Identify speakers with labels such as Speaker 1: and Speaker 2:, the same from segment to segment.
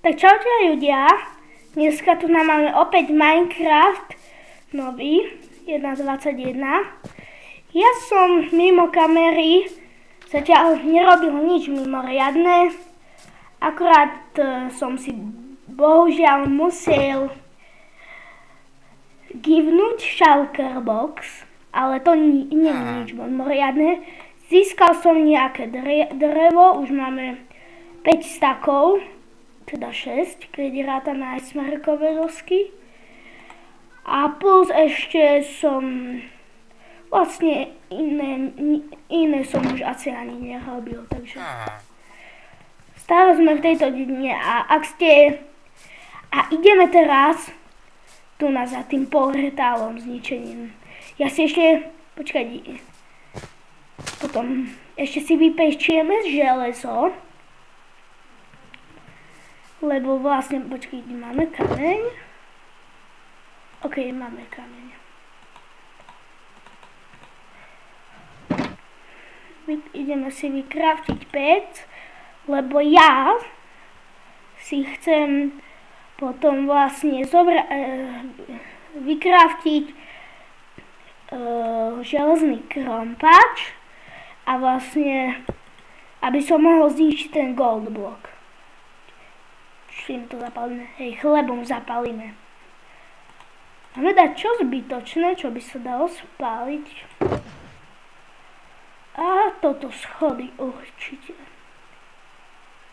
Speaker 1: Tak čaute ľudia, dneska tu nám máme opäť Minecraft nový 1.21. Ja som mimo kamery zatiaľ nerobil nič mimoriadne, akurát som si bohužiaľ musel givnúť shulker box, ale to nie je nič mimoriadne. Získal som nejaké drevo, už máme 5 stakov. Teda 6, keď rátame aj smerkové dosky. A plus ešte som vlastne iné som už asi ani nerobil, takže stále sme v tejto dedine a ideme teraz tu za tým portálom zničením. Ja si ešte, potom ešte si vypečieme železo. Lebo vlastne, máme kameň. OK, máme kameň. Ideme si vykraftiť pec, lebo ja si chcem potom vlastne vykraftiť železný krompač a vlastne, aby som mohol zničiť ten gold block. Čím to zapálime? Hej, chlebom zapálime. Máme dať čo zbytočné, čo by sa dalo spáliť. A toto schody určite.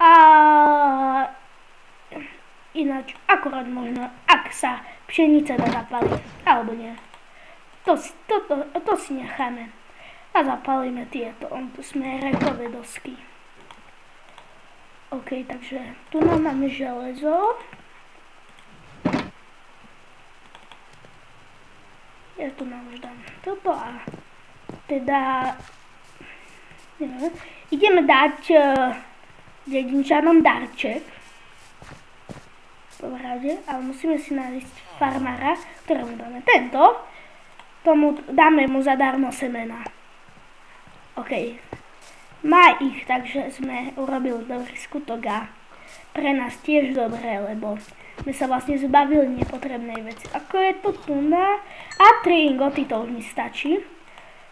Speaker 1: A ináč, akorát možno, ak sa pšenica dá zapáliť, alebo nie. To si necháme. A zapálime tieto, smerekové dosky. OK, takže tu máme železo. Ja tu nám už dám toto a teda neviem, ideme dať dedinčanom darček. Povrade, ale musíme si nájsť farmára, ktorému dáme tento. Dáme mu zadarmo semena. OK. Má ich, takže sme urobili dobrý skutok a pre nás tiež dobré, lebo sme sa vlastne zbavili nepotrebnej veci. Ako je to tu na... A 3 ingoty, to už mi stačí.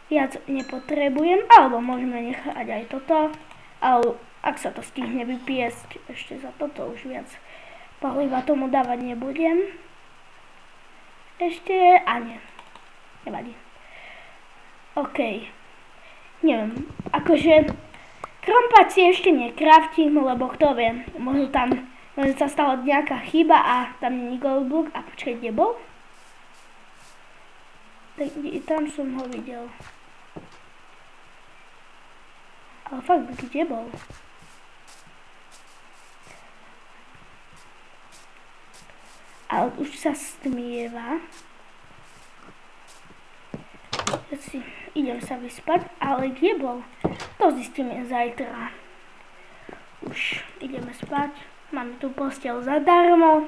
Speaker 1: Viac nepotrebujem, alebo môžeme nechať aj toto. Ale ak sa to stihne vypiesť, ešte za toto už viac paliva tomu dávať nebudem. Ešte... a nie. Nevadí. OK. Neviem, akože krompač si ešte nekraftím, lebo kto vie, možno sa stala nejaká chyba a tam nie je gold block. A počkaj, kde bol? Tam som ho videl. Ale fakt, kde bol? Ale už sa stmieva. Idem sa vyspať, ale kde bol? To zistíme zajtra. Už ideme spať. Máme tu posteľ zadarmo.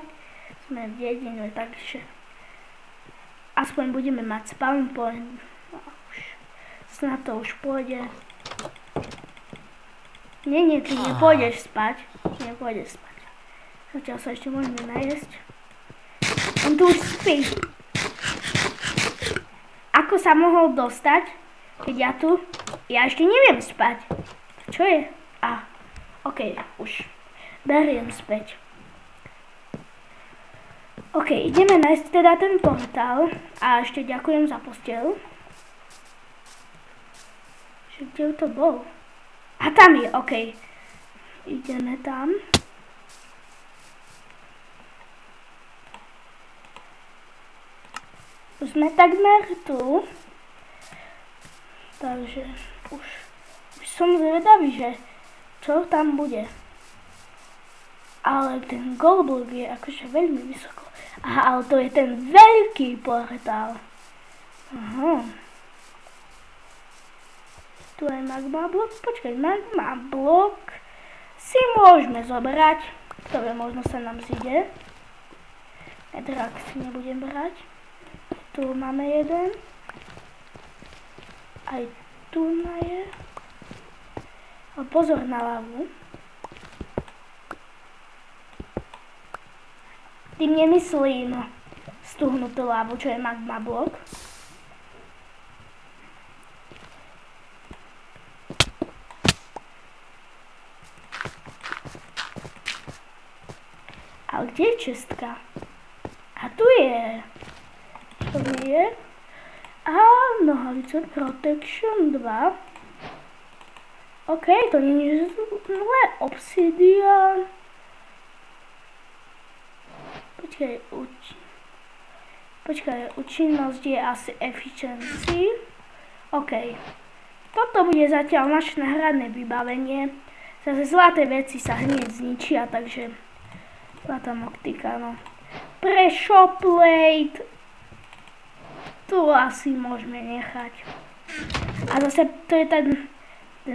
Speaker 1: Sme v dedine, takže aspoň budeme mať spawn point. Snad to už pôjde. Nie, ty nepôjdeš spať. Nepôjdeš spať. Zatiaľ sa ešte môžeme najesť. On tu už spí. Ako sa mohol dostať, keď ja ešte neviem spať. Čo je? OK, už beriem späť. OK, ideme nájsť teda ten portál a ešte ďakujem za posteľ. Kde to bol? A tam je, OK. Ideme tam. Už sme takmer tu, takže už som zvedavý, že čo tam bude. Ale ten gold block je akože veľmi vysoko. Aha, ale to je ten veľký portál. Aha. Tu je magma blok, počkaj, magma blok si môžeme zobrať. To je, možno sa nám zíde. Drak si nebudem brať. Tu máme jeden. Aj tu je. A pozor na lavu. Tým nemyslím stuhnutú lávu, čo je magma blok. Ale kde je čestka? A tu je. Čo je? A nohavice Protection 2. OK, to nie je zlé. Obsidian. Počkaj, účinnosť je asi efficiency. OK. Toto bude zatiaľ naše náhradné vybavenie. Zase zlaté veci sa hneď zničia, takže zlatá optika, no. Pressure plate. Tu asi môžeme nechať. A zase to je ten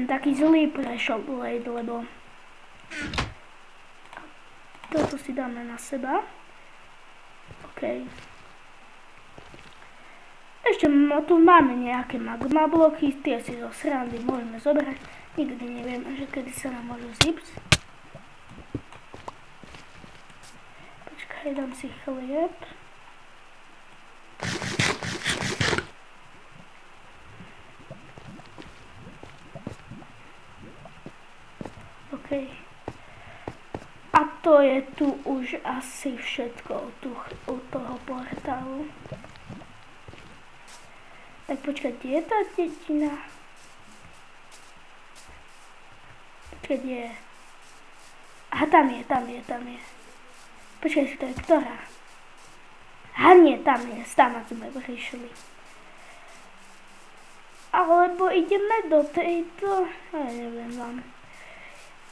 Speaker 1: taký zlý pressure plate, lebo toto si dáme na seba. OK. Ešte tu máme nejaké magma bloky, tie si zo srandy môžeme zobrať. Nikdy nevieme, že kedy sa nám môžu zísť. Počkaj, dám si chlieb. OK. A to je tu už asi všetko u toho portálu. Tak počkaj, kde je tá dedina? Počkaj, kde je? Aha, tam je. Počkaj, to je ktorá? Aha, nie, tam je, tam sme prišli. Alebo ideme do tejto, ja neviem vám.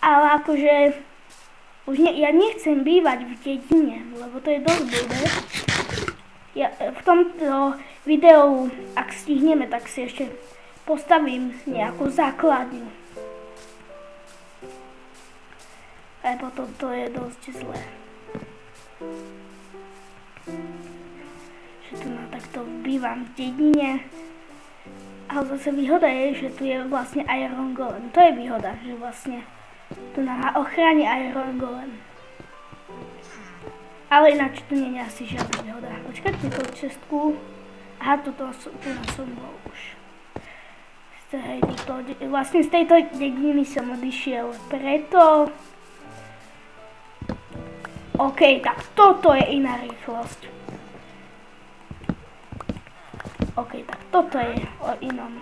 Speaker 1: Ale akože, ja nechcem bývať v dedine, lebo to je dosť blbé. Ja v tomto videu, ak stihneme, tak si ešte postavím nejakú základňu. A potom to je dosť zlé. Že tu takto bývam v dedine. Ale zase výhoda je, že tu je vlastne Iron Golem. To je výhoda, že vlastne tu nám ochráni Iron Golem. Ale ináč tu nie je asi žiadna výhoda. Počkajte tú čestku. Aha, tu som bol už. Vlastne z tejto dediny som odišiel preto. OK, tak toto je iná rýchlosť. OK, tak toto je o inom.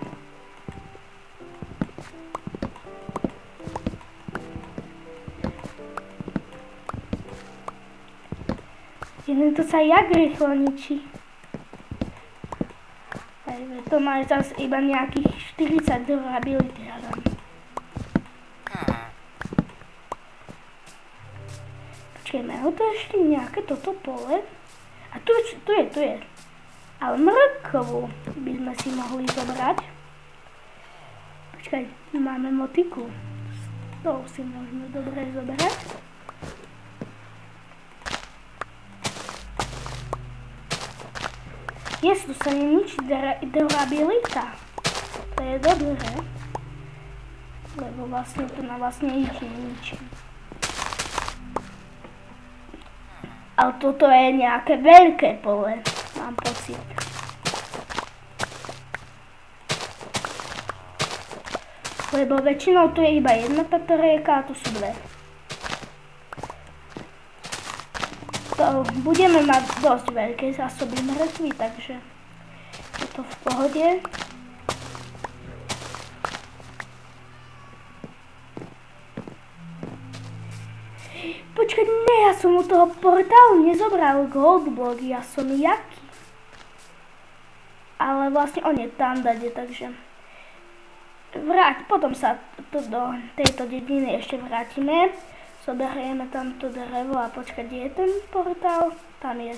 Speaker 1: Jeden to sa jak rýchlo ničí. To má zase iba nejakých 40 durability. Počkej, majú to ešte nejaké toto pole? A tu je. Ale mrkvu by sme si mohli zobrať. Počkaj, máme motiku. To si môžeme dobre zobrať. Tu sa neničí durabilita. To je dobré. Lebo vlastne tu na vlastne nič neničí. Ale toto je nejaké veľké pole. Mám pocit. Lebo väčšinou tu je iba jedna táto rieka a tu sú dve. To budeme mať dosť veľké zásoby mŕtvy, takže je to v pohode. Počkaj, ne, ja som u toho portálu nezobral gold block, ja som jaký. Ale vlastne on je tam dade, takže potom sa do tejto dediny ešte vrátime. Zoberieme tamto drevo a počkať, kde je ten portál? Tam je.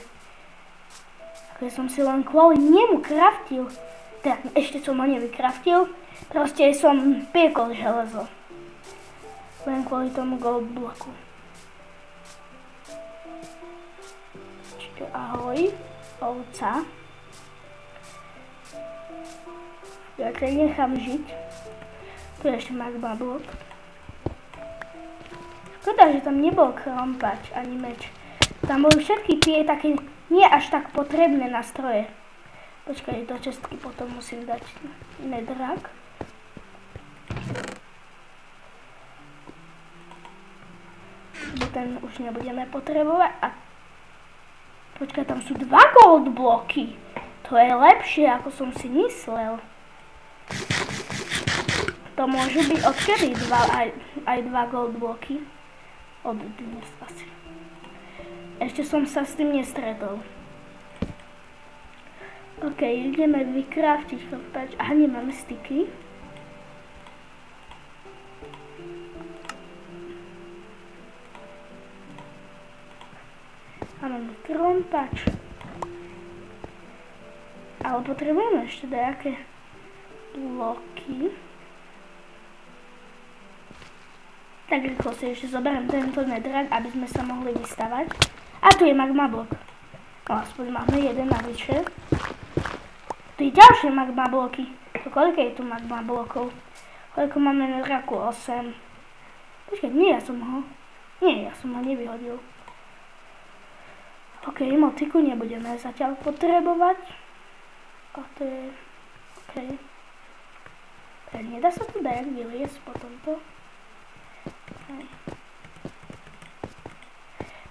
Speaker 1: Ako som si len kvôli nemu craftil. Teda ešte som ho nevykraftil. Proste som piekol železo. Len kvôli tomu gold bloku. Čiže ahoj, ovca. Ja ťa nechám žiť. Tu je ešte magma blok. Škoda, že tam nebol krompač ani meč. Tam boli všetky tie také nie až tak potrebné nástroje. Počkaj, do čestky potom musím dať netherrack. Bo ten už nebudeme potrebovať. A počkaj, tam sú 2 gold bloky. To je lepšie, ako som si myslel. To môžu byť odkedy aj 2 gold bloky. Od dnes asi. Ešte som sa s tým nestretol. OK, ideme vykraftiť chlpač. Aha, nemáme styky. A máme krompač. Ale potrebujeme ešte nejaké bloky. Tak rýchlo si ešte zoberiem tento netherrack, aby sme sa mohli vystavať. A tu je magma blok. No aspoň máme jeden navyše. Tu je ďalšie magma bloky. Koľko je tu magma blokov? Koľko máme netherracku? 8. Počkaj, nie, ja som ho nevyhodil. OK, motiku nebudeme zatiaľ potrebovať. A to je... OK. Nedá sa tu dajak vyliesť po tomto.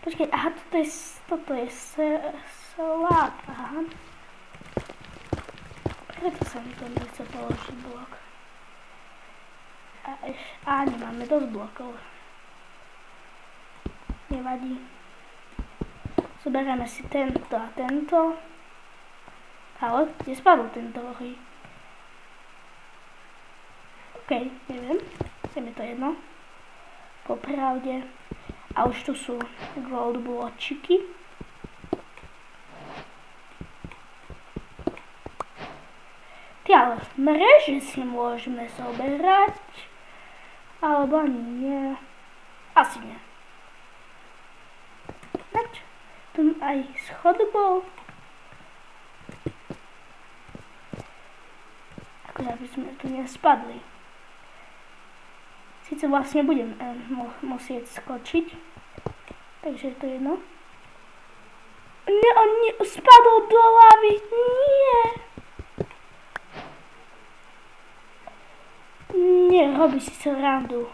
Speaker 1: Počkej, aha, toto je slab, aha. Preto sa mi to nechce položiť blok. A nemáme dosť blokov. Nevadí. Zoberieme si tento a tento. Ale, kde spadol tento ohy? OK, neviem. Je mi to jedno. Popravde. A už tu sú gold bločiky. Ale mreže si môžeme zoberať. Alebo ani nie. Asi nie. Nač? Tu aj schod bol. Ako aby sme tu nespadli. Sice vlastne budem musieť skočiť. Takže to je jedno. Nie, on spadol do lavy. Nie. Nie, robí si sa randu.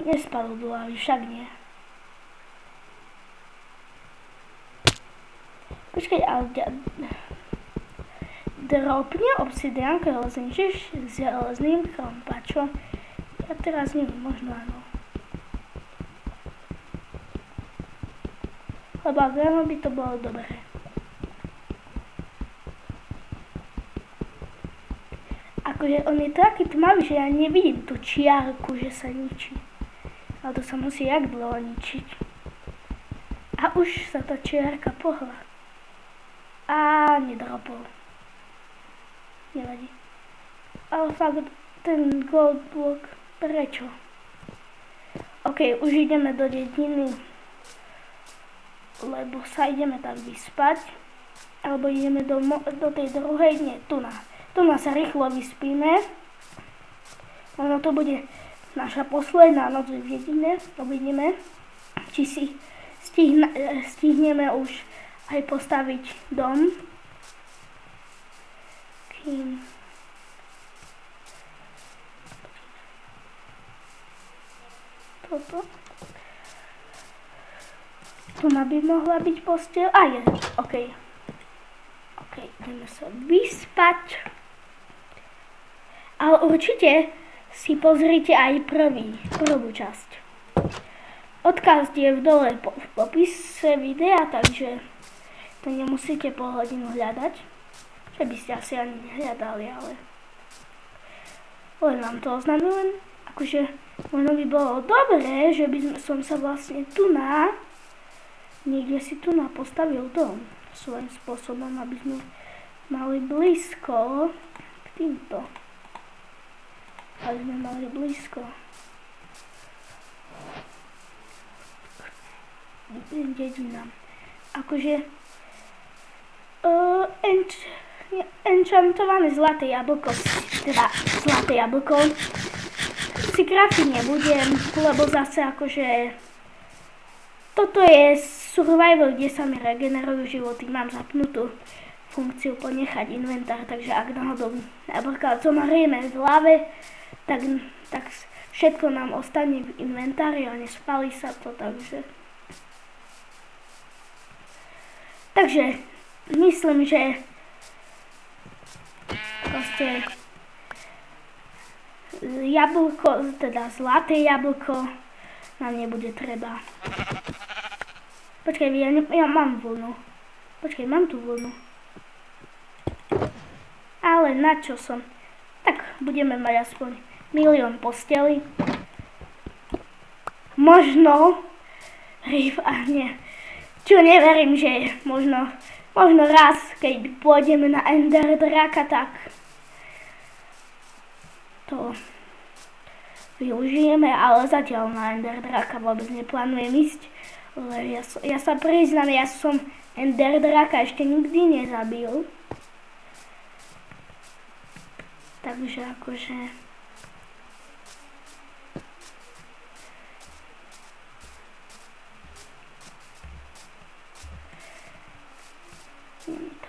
Speaker 1: Nespadol do lavy, však nie. Počkaj, ale dropne obsidian, keď ho zničíš s železným krompačom. Ja teraz neviem, možno áno. Lebo ak áno, by to bolo dobré. Akože on je taký tmavý, že ja nevidím tú čiarku, že sa ničí. Ale to sa musí jak dlho ničiť. A už sa tá čiarka pohla. A nedropol. Nevadí. Ale fakt, ten gold block, prečo? OK, už ideme do dediny. Lebo sa ideme tam vyspať. Alebo ideme do tej druhej, nie, tu sa rýchlo vyspíme. Ono to bude naša posledná noc v dedine. Uvidíme, či si stihneme už aj postaviť dom. Kým... Toto. Tu by mohla byť posteľ. A je, OK. OK, ideme sa vyspať. Ale určite si pozrite aj prvú časť. Odkaz je v dole v popise videa, takže to nemusíte pol hodinu hľadať. Že by ste asi ani nehľadali, ale len vám to oznámim. Akože možno by bolo dobré, že by som sa vlastne niekde si postavil dom svojím spôsobom, aby sme mali blízko k týmto. Aby sme mali blízko k dedinám. Akože enchantované zlaté jablko, teda zlaté jablko si kraftiť nebudem, lebo zase akože Toto je survival, kde sa mi regenerujú životy. Mám zapnutú funkciu ponechať inventár, takže ak náhodou napríklad zomrieme v lave, tak všetko nám ostane v inventári a nespalí sa to, takže myslím, že proste jablko, teda zlaté jablko nám nebude treba. Počkaj, ja mám vlnu. Počkaj, mám tu vlnu. Ale na čo som? Tak budeme mať aspoň 1 000 000 postelí. Možno nie. Čo neverím, že možno raz, keď pôjdeme na Ender Draka, tak to využijeme, ale zatiaľ na Ender Draka vôbec neplánujem ísť. Ja sa priznám, ja som Ender Draka ešte nikdy nezabil. Takže akože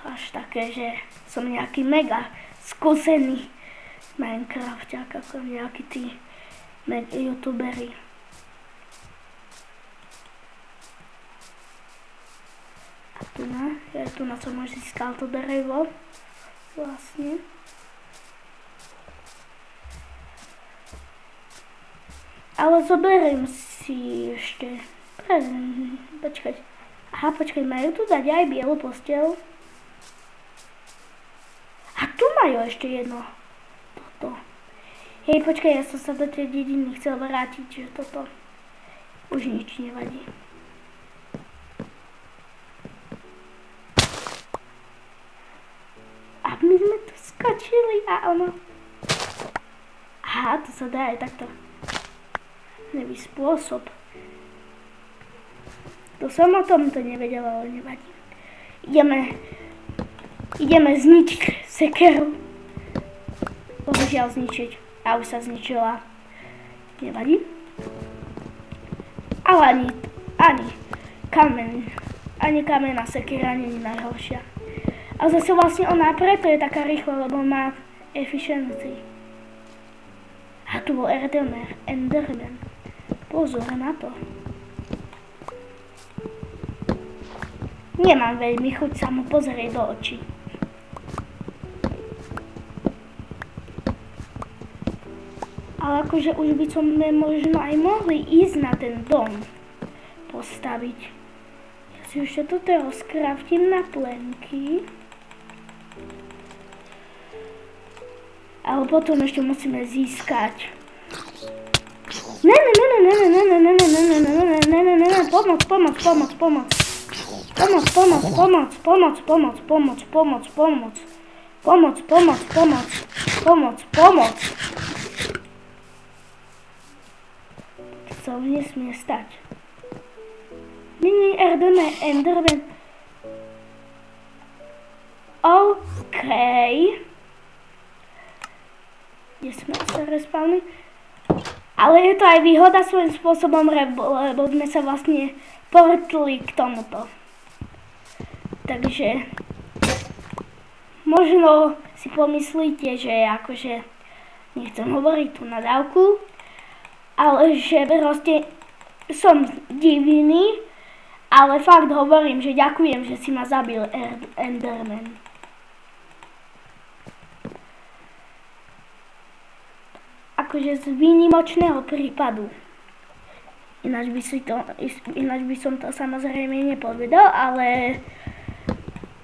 Speaker 1: až také, že som nejaký mega skúsený Minecrafťák ako nejakí tí youtuberi. A tu na som už získal to drevo vlastne. Ale zoberiem si ešte. Počkať. Aha, počkaj, majú tu dať aj bielu posteľ? A tu majú ešte jedno. Toto. Hej, počkaj, ja som sa do tej dediny chcel vrátiť, že toto už nič nevadí. A my sme tu skočili a ono... Aha, to sa dá aj takto. Nevý spôsob. To som o tomto nevedela, ale nevadí. Ideme zničiť sekeru. Bohužiaľ zničiť. A už sa zničila. Nevadí. Ale ani kamenná sekera nie je najhoršia. A zase vlastne ona preto je taká rýchla, lebo má efficiency. A tu bol Enderman. Pozor na to. Nemám veľmi chuť sa mu pozrieť do očí. Ale akože už by sme možno aj mohli ísť na ten dom postaviť. Ja si ešte toto rozkraftím na plenky. Ale potom ešte musíme získať. Pomoc. To sa už nesmie stať. Nie, Enderman. OK. Kde sme sa respawni? Ale je to aj výhoda svojím spôsobom, lebo sme sa vlastne portli k tomuto. Takže možno si pomyslíte, že akože nechcem hovoriť tú nadávku, ale že proste som divný, ale fakt hovorím, že ďakujem, že si ma zabil Enderman. Akože z výnimočného prípadu. Ináč by som to samozrejme nepovedal, ale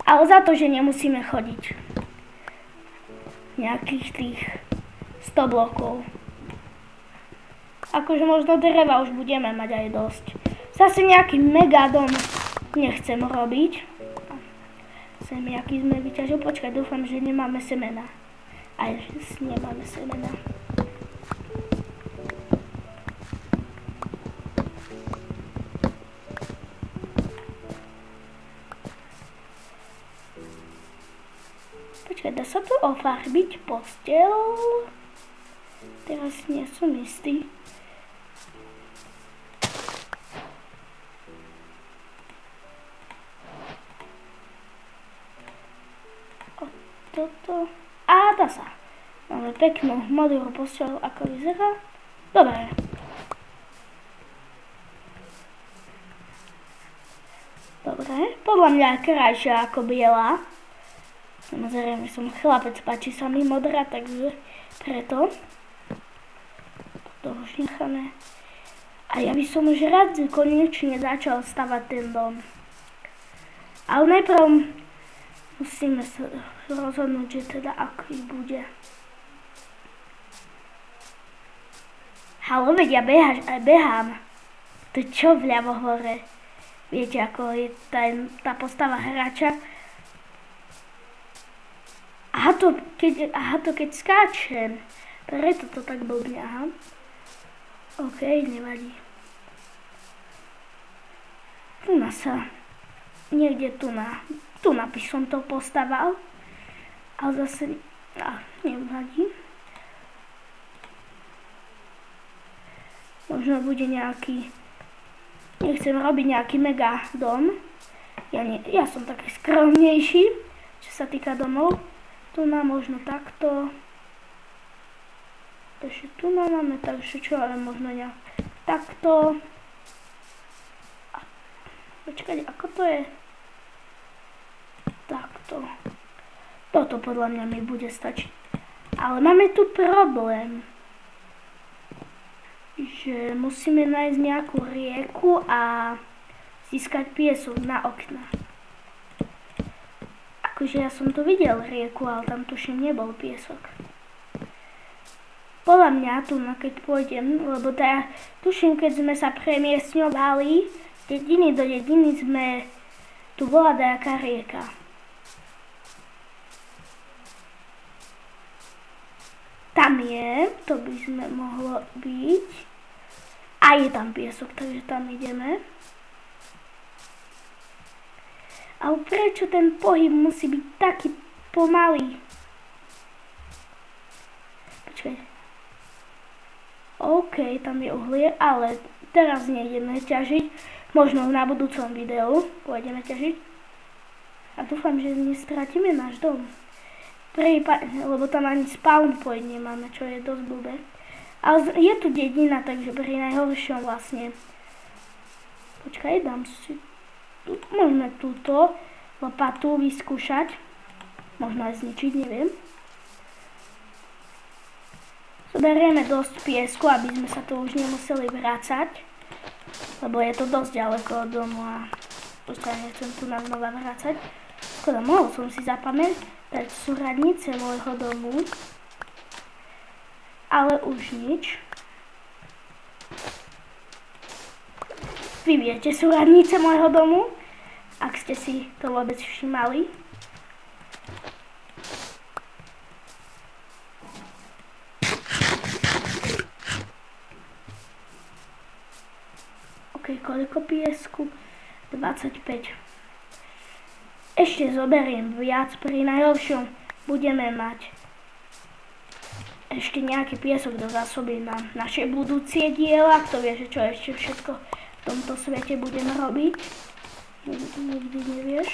Speaker 1: za to, že nemusíme chodiť nejakých tých 100 blokov. Akože možno dreva už budeme mať aj dosť. Zase nejaký megadom nechcem robiť. Semiaky sme vyťažili. Počkaj, dúfam, že nemáme semena. Aj nemáme semena. Počkaj, dá sa tu ofarbiť posteľ? Teraz nie som istý. toto. A dá sa. Máme peknú modrú posteľu, ako vyzerá. Dobre. Dobre, podľa mňa je krajšia ako biela. Samozrejme som chlapec, páči sa mi modrá, takže preto. To už necháme. A ja by som už rád konečne začal stavať ten dom. Ale najprv musíme sa rozhodnúť, že teda aký bude. Haló, veď ja behám. To čo vľavo hore? Viete, ako je tá postava hráča? Aha, to keď skáčem. Preto to tak blbne, aha. OK, nevadí. Niekde tu by som to postaval. Ale zase, nevadí. Možno bude nejaký, nechcem robiť nejaký mega dom. Ja som taký skromnejší, čo sa týka domov. Tu možno takto. Takže tu máme, takže čo, ale možno nejak takto. Počkaj, ako to je? Takto. Toto podľa mňa mi bude stačiť. Ale máme tu problém. Že musíme nájsť nejakú rieku a získať piesok na okna. Akože ja som tu videl rieku, ale tam tuším nebol piesok. Podľa mňa tu, keď pôjdem, lebo tuším, keď sme sa premiestňovali z dediny do dediny, tu bola nejaká rieka. Tam je, to by sme mohlo byť. A je tam piesok, takže tam ideme. Ale prečo ten pohyb musí byť taký pomalý? Počkaj. OK, tam je uhlie, ale teraz nejdeme ťažiť. Možno na budúcom videu pôjdeme ťažiť. A dúfam, že nestratíme náš dom. Lebo tam ani spawn point nemáme, čo je dosť blbé. Ale je tu dedina, takže pri najhoršom vlastne. Počkaj, dám si... Môžeme túto lopatu vyskúšať. Možno aj zničiť, neviem. Zoberieme dosť piesku, aby sme sa tu už nemuseli vrácať. Lebo je to dosť ďaleko od domu a počkaj, nechcem tu nám znova vrácať. Škoda, mohol som si zapamätať súradnice môjho domu. Ale už nič. Vy viete súradnice môjho domu? Ak ste si to vôbec všimali. OK, koľko piesku? 25. Ešte zoberiem viac, pri najhoršom budeme mať ešte nejaký piesok do zásoby na naše budúcie diela. Kto vie, že čo ešte všetko v tomto svete budeme robiť. Nikdy nevieš.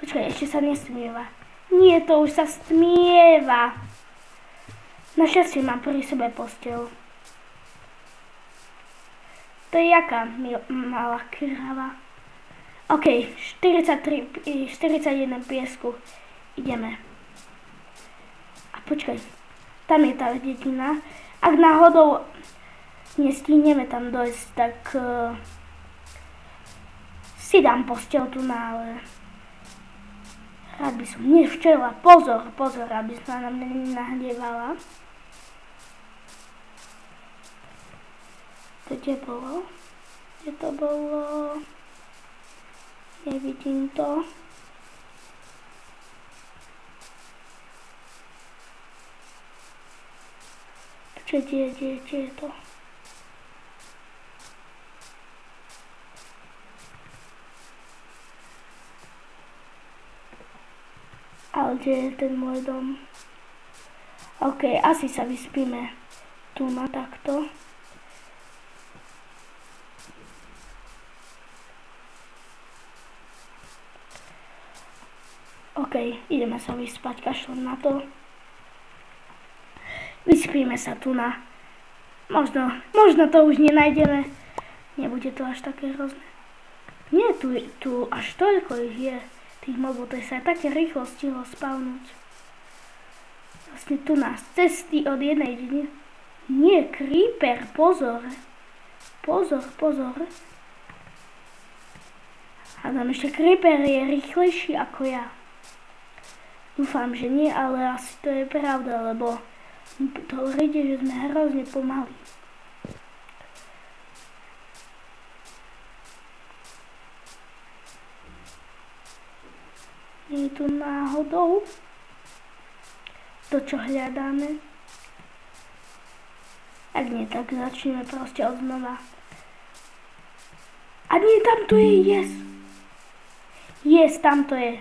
Speaker 1: Počkaj, ešte sa nestmieva. Nie, to už sa stmieva. Našťastie mám pri sebe posteľ. To je jaká malá krava. OK, 41 piesku. Ideme. A počkaj, tam je tá dedina. Ak náhodou nestihneme tam dojsť, tak si dám posteľ tu na, ale rád by som nevčela. Pozor, aby sa nám nenahnevala. To kde bolo? Kde to bolo? Nevidím to. Kde je to? Ale kde je ten môj dom? OK, asi sa vyspíme tu na takto. OK, ideme sa vyspať, kašlem na to. Vyspíme sa tu na... Možno to už nenájdeme. Nebude to až také hrozné. Nie, tu až toľko ich je. Tých mobov, to sa také rýchlo stihlo spavnúť. Vlastne tu nás cesty od jednej dediny. Nie, creeper, pozor. Pozor. A tam ešte creeper je rýchlejší ako ja. Dúfam, že nie, ale asi to je pravda, lebo to ide, že sme hrozne pomalí. Nie je tu náhodou to, čo hľadáme. Ak nie, tak začneme proste od znova. A nie, tam to je, yes. Yes, tam to je.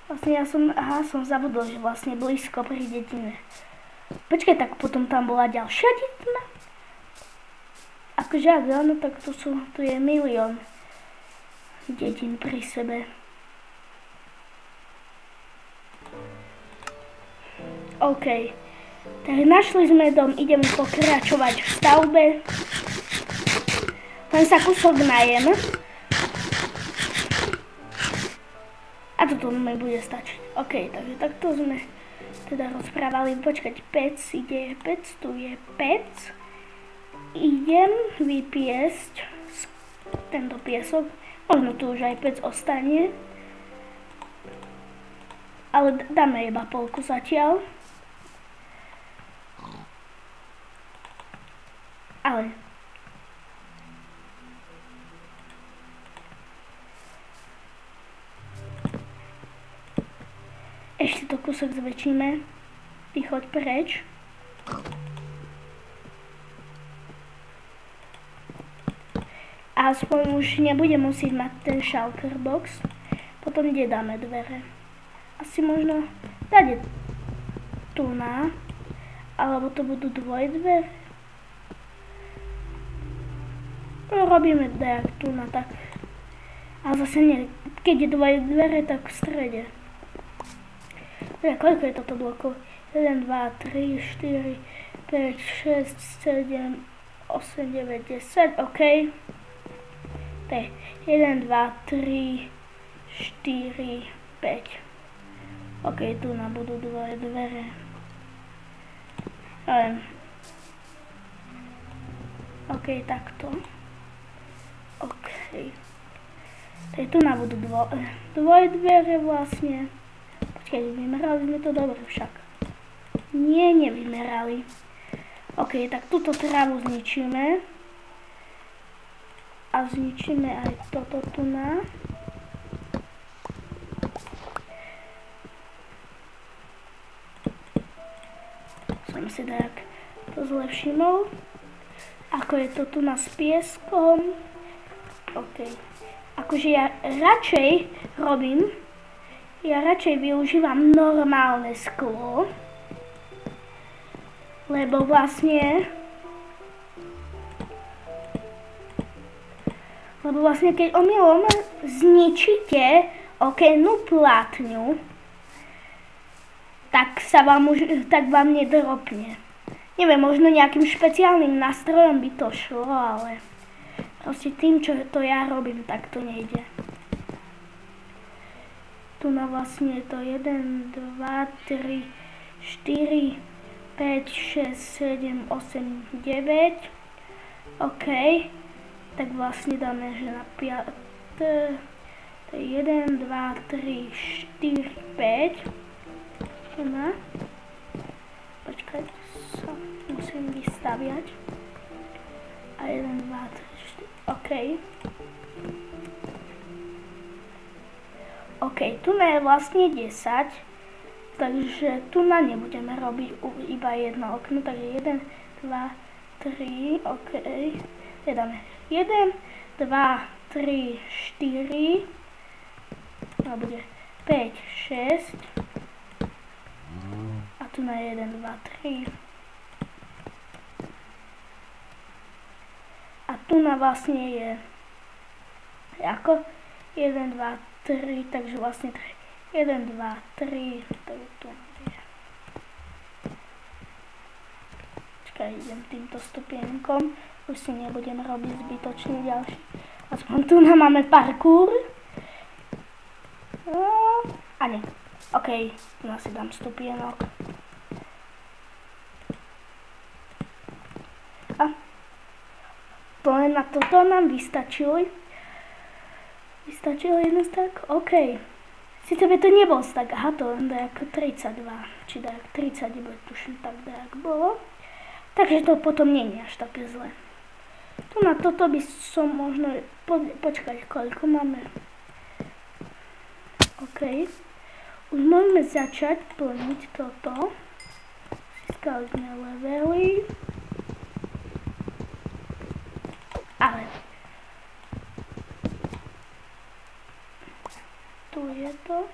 Speaker 1: Vlastne ja som zabudol, že vlastne blízko pri dedine. Počkaj, tak potom tam bola ďalšia dedina? Akože ak áno, tak tu je milión dedín pri sebe. OK. Tak našli sme dom, ideme pokračovať v stavbe. Len sa kúsok najem. A toto mi bude stačiť. OK, takže takto sme teda rozprávali. Počkať, pec, tu je pec. Idem vypiesť tento piesok. Možno tu už aj pec ostane. Ale dáme iba polku zatiaľ. Ale ešte to kúsok zväčšíme. Vychoď preč. A aspoň už nebudem musieť mať ten shulker box. Potom kde dáme dvere? Asi možno dať tu na. Alebo to budú dvojdvere. Robíme dajak tu na tak. A zase nie. Keď je dvojdvere, tak v strede. Koľko je toto blokov? 1, 2, 3, 4, 5, 6, 7, 8, 9, 10. OK. To je 1, 2, 3, 4, 5. OK, tu nám budú dvoje dvere. OK, takto. OK. Tak tu nám budú dvoje dvere vlastne. Počkaj, vymerali sme to dobre však. Nie, nevymerali. OK, tak túto trávu zničíme. A zničíme aj toto tu na. Som si tak to zle všimol. Ako je to tu na s pieskom. OK. Akože ja radšej využívam normálne sklo. Lebo vlastne keď omylom zničíte okennú plátňu, tak vám nedropne. Neviem, možno nejakým špeciálnym nástrojom by to šlo, ale proste tým, čo to ja robím, tak to nejde. Tu na vlastne je to 1, 2, 3, 4, 5, 6, 7, 8, 9. OK. Tak vlastne dáme, že na 5. To je 1, 2, 3, 4, 5. Na. Počkajte, sa musím vystaviať. A 1, 2, 3, 4. OK. OK, tu je vlastne 10. Takže tu na nebudeme robiť iba jedno okno. Takže 1, 2, 3, OK. Dáme 1, 2, 3, 4. To bude 5, 6. A tu na 1, 2, 3. tu na vlastne je ako 1, 2, 3, takže vlastne 1, 2, 3, to je tu. Čakaj, idem týmto stupienkom, už si nebudem robiť zbytočne ďalší. Aspoň tu máme parkour. A nie, ok, tu si dám stupienok. A to len na toto nám vystačilo. Vystačilo jeden stack? OK. Sice by to nebol stack, aha, to len dajak 32, či dajak 30, tuším, tak dajak bolo. Takže to potom nie je až také zle. Tu na toto by som možno, počkať, koľko máme. OK. Už môžeme začať plniť toto. Získali sme levely. Ale tu je to.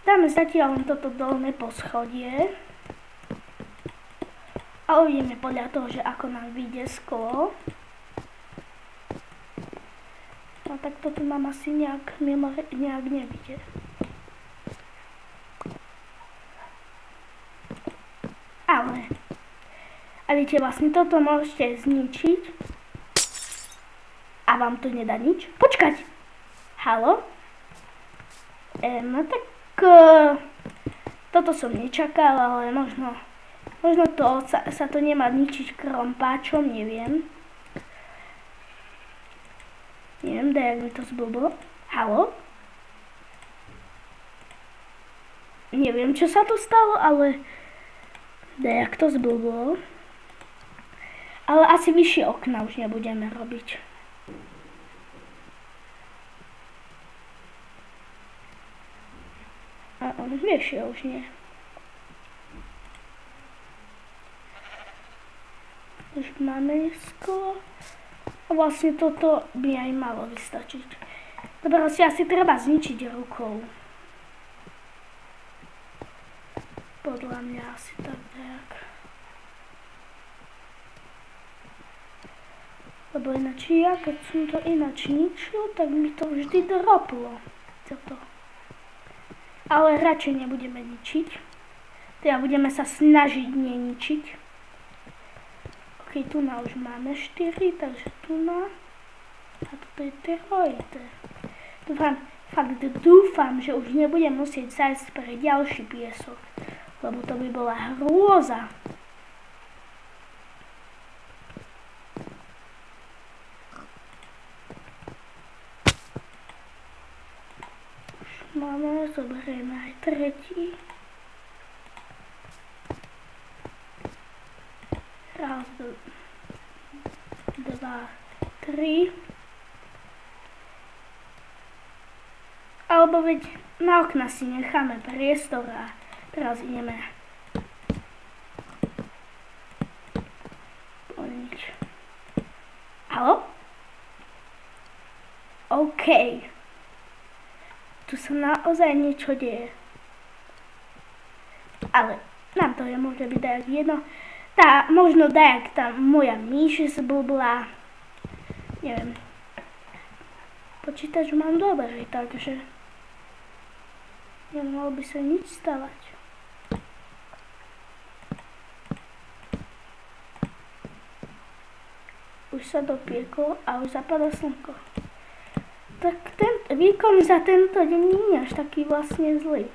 Speaker 1: Dáme zatiaľ len toto dolné poschodie. A uvidíme podľa toho, že ako nám vyjde sklo. No tak toto nám asi nejak nevyjde. Ale. A viete, vlastne toto môžete zničiť. A vám to nedá nič. Počkať! Haló? No tak... toto som nečakal, ale možno to sa to nemá ničiť krompáčom, neviem. Neviem, dajak mi to zblblo. Haló? Neviem, čo sa tu stalo, ale... Dajak to zblblo. Ale asi vyššie okna už nebudeme robiť. A on vyššie už nie. Už máme sklo. A vlastne toto by aj malo vystačiť. Dobre, si asi treba zničiť rukou. Podľa mňa asi tak nejak. Lebo ináč ja, keď som to ináč ničil, tak mi to vždy droplo. Toto. Ale radšej nebudeme ničiť. Teda budeme sa snažiť neničiť. Ok, tu na už máme 4, takže tu na. A toto je trojité. Dúfam, že už nebudem musieť zájsť pre ďalší piesok. Lebo to by bola hrôza. Máme, zoberieme aj tretí. Raz, dva, tri. Alebo veď na okna si necháme priestor a teraz ideme plniť. Haló? OK. Tu sa naozaj niečo deje. Ale nám to je môže byť dajak jedno. Možno dajak tam moja myš zblbla. Neviem. Počítač mám dobrý, takže nemohlo by sa nič stavať. Už sa dopieklo a už zapadá slnko. Tak ten výkon za tento deň nie je až taký vlastne zlý.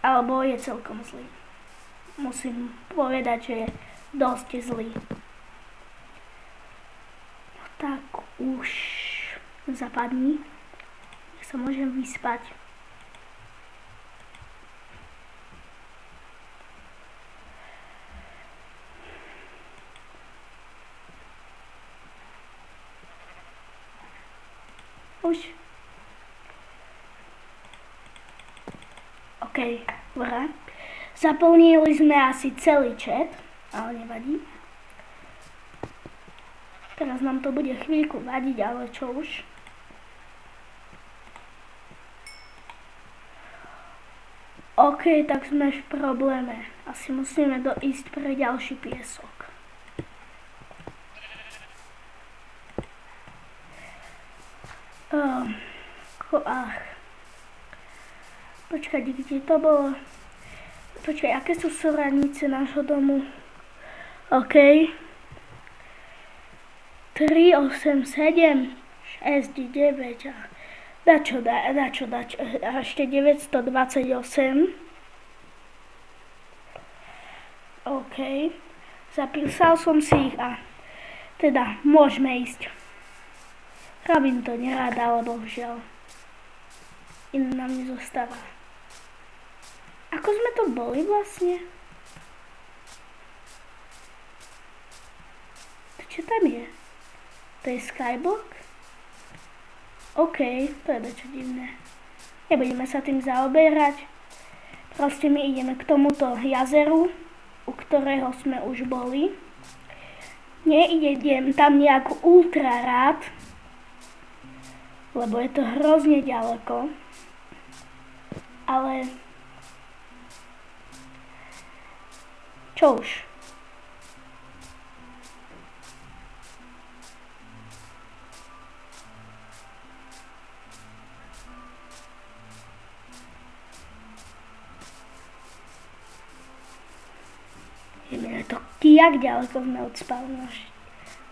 Speaker 1: Alebo je celkom zlý. Musím povedať, že je dosť zlý. No tak už zapadni. Nech sa môžem vyspať. Už. OK, dobrá. Zaplnili sme asi celý chat, ale nevadí. Teraz nám to bude chvíľku vadiť, ale čo už. OK, tak sme v probléme. Asi musíme ísť pre ďalší piesok. Počkaj, kde to bolo? Počkaj, aké sú súradnice nášho domu? OK. 3, 8, 7, 6, 9 a dačo, a ešte 928. OK. Zapísal som si ich a teda môžeme ísť. Robím to nerada, ale bohužiaľ. Iné nám nezostáva. Ako sme to boli vlastne? To čo tam je? To je skyblock? OK, to je dačo divné. Nebudeme sa tým zaoberať. Proste my ideme k tomuto jazeru, u ktorého sme už boli. Neidem tam nejak ultra rád, lebo je to hrozne ďaleko. Ale čo už? Je to jak ďaleko sme od spavnoši.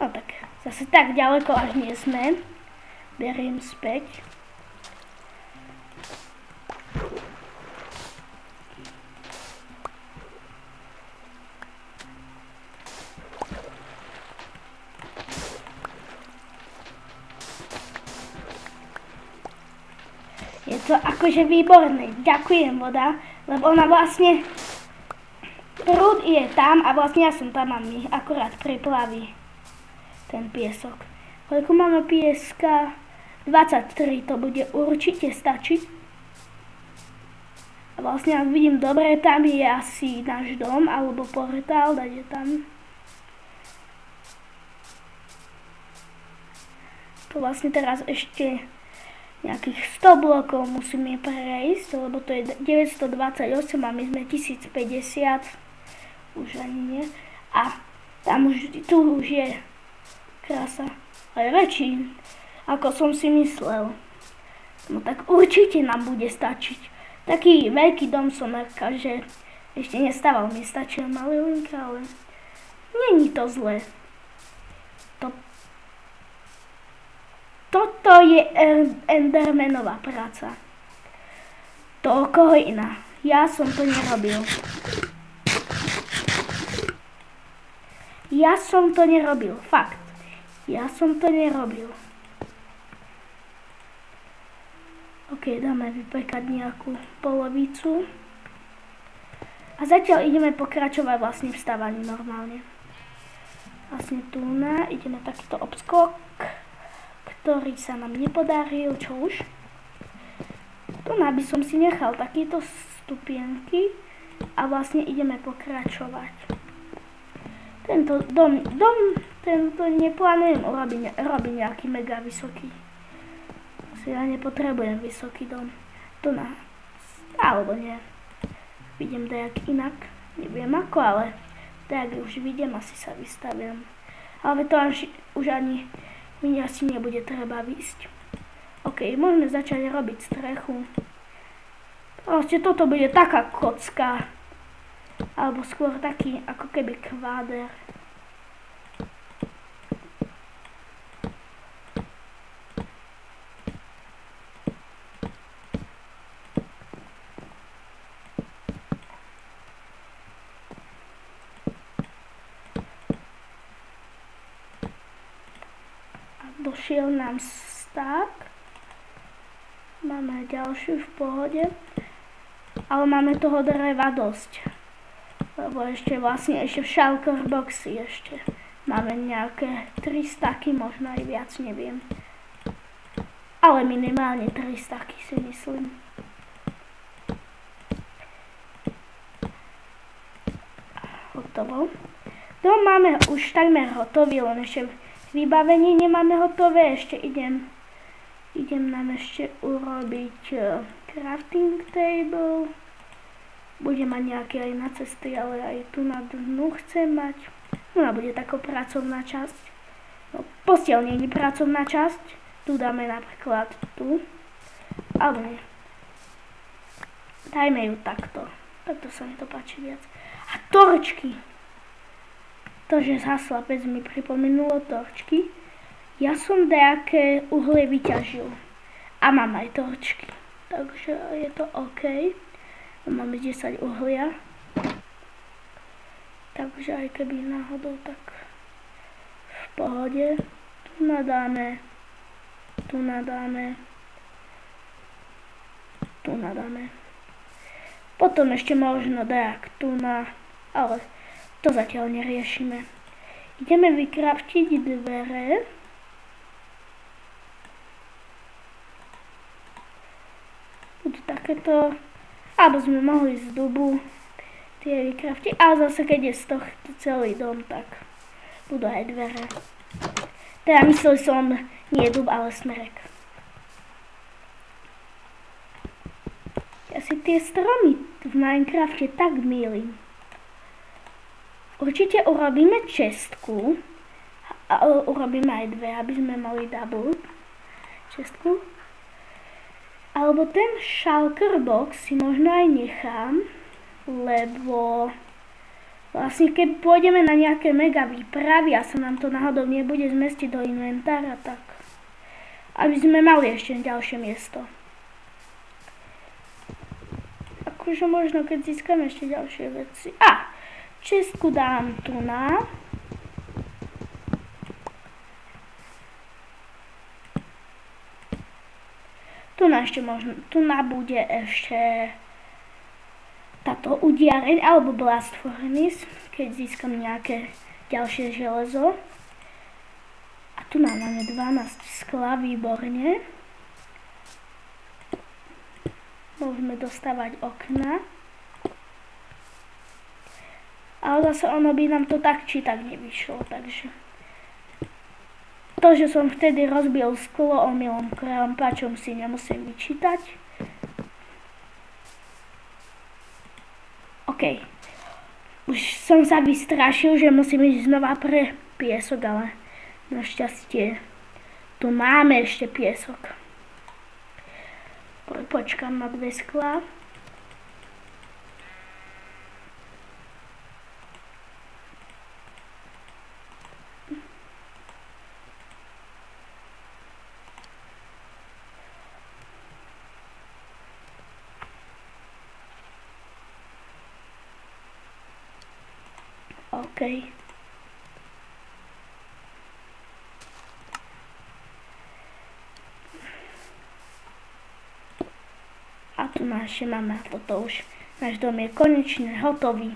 Speaker 1: No tak, zase tak ďaleko až nie sme. Beriem späť. Je to akože výborné. Ďakujem, voda, lebo ona vlastne prúd je tam a vlastne ja som tam a mi akurát preplaví ten piesok. Koľko máme pieska? 23, to bude určite stačiť. A vlastne ak vidím dobre, tam je asi náš dom alebo portál, dajte tam. To vlastne teraz ešte nejakých 100 blokov musíme prejsť, lebo to je 928 a my sme 1050. Už ani nie. A tam už, tu už je krása. Ale väčší, ako som si myslel. No tak určite nám bude stačiť. Taký veľký dom som merkal, že ešte nestával, mi stačila malinka, ale není to zlé. Toto je Endermanová práca. To o koho iná. Ja som to nerobil. Fakt. Ja som to nerobil. OK, dáme vypekať nejakú polovicu. A zatiaľ ideme pokračovať vlastne v stávaní normálne. Vlastne tu ideme takýto obskok, ktorý sa nám nepodaril, čo už. Tu by som si nechal takéto stupienky a vlastne ideme pokračovať. Tento dom tento neplánujem robiť nejaký mega vysoký. Asi ja nepotrebujem vysoký dom. Tu alebo nie. Vidím dajak inak. Neviem ako, ale dajak už vidím, asi sa vystavím. Ale to už ani mi asi nebude treba výsť. OK, môžeme začať robiť strechu. Proste toto bude taká kocka. Alebo skôr taký, ako keby kváder. Došiel nám sták. Máme ďalšiu v pohode. Ale máme toho dreva dosť. Lebo ešte v shulker boxy ešte máme nejaké 3 staky, možno aj viac, neviem. Ale minimálne 3 staky si myslím. Hotovo. Dom máme už takmer hotový, len ešte vybavenie nemáme hotové, ešte idem nám ešte urobiť crafting table. Bude mať nejaké aj na cesty, ale aj tu na dnu chcem mať. Ona bude taká pracovná časť. No, postiel nie je pracovná časť. Tu dáme napríklad tu. Alebo nie. Dajme ju takto. Takto sa mi to páči viac. A torčky. To, že zaslapec mi pripomenulo torčky. Ja som nejaké uhlie vyťažil. A mám aj torčky. Takže je to OK. Máme 10 uhlia. Takže aj keby náhodou, tak v pohode. Tu nadáme. Tu nadáme. Tu nadáme. Potom ešte možno dajak tu na... Ale to zatiaľ neriešime. Ideme vykraftiť dvere. Budú takéto... Alebo sme mohli z dubu tie vykraftiť. Ale zase keď je z tohto celý dom, tak budú aj dvere. Teda myslel som nie dub, ale smrek. Ja si tie stromy v Minecrafte tak mýlim. Určite urobíme čestku. A urobíme aj dve, aby sme mali double čestku. Alebo ten shulker box si možno aj nechám, lebo vlastne keď pôjdeme na nejaké mega výpravy a sa nám to náhodou nebude zmestiť do inventára, tak aby sme mali ešte ďalšie miesto. Akože možno keď získame ešte ďalšie veci. A, čestku dám tu na. Tu na bude ešte táto udiareň alebo blast furnace, keď získam nejaké ďalšie železo. A tu máme 12 skla, výborne. Môžeme dostávať okna. Ale zase ono by nám to tak či tak nevyšlo, takže... To, že som vtedy rozbil sklo omylom krampačom, si nemusím vyčítať. OK. Už som sa vystrašil, že musím ísť znova pre piesok, ale našťastie tu máme ešte piesok. Počkám na 2 sklá. OK. A tu naše máme, toto už, náš dom je konečne hotový.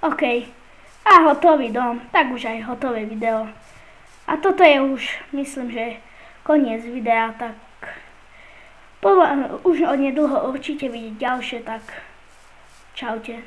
Speaker 1: OK. A hotový dom, tak už aj hotové video. A toto je už, myslím, že koniec videa, tak už onedlho určite vidieť ďalšie, tak čaute.